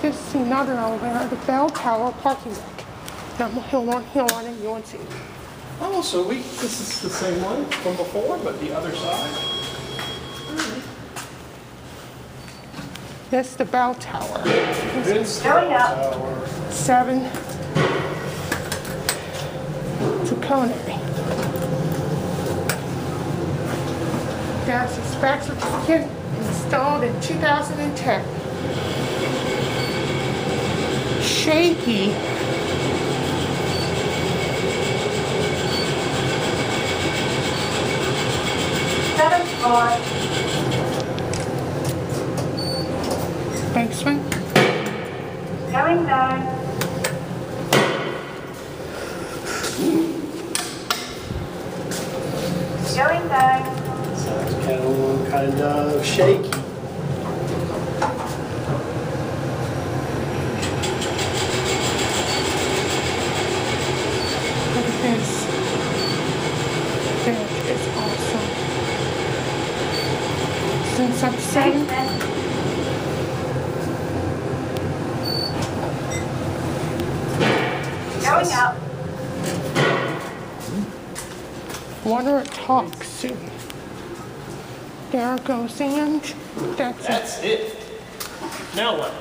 This is another elevator, the Bell Tower parking deck. Hill on in UNC. Oh, so this is the same one from before, but the other side? This is the Bell Tower. It's the tower. 7 to Kone. Gas dispatch certificate installed in 2010. Shaky. Basement. Going down. Going down. Sounds kind of shaky. Look at this. That is awesome. Since I'm 7. Going up. Wonder it talks soon. There goes and that's it. That's it. Now what?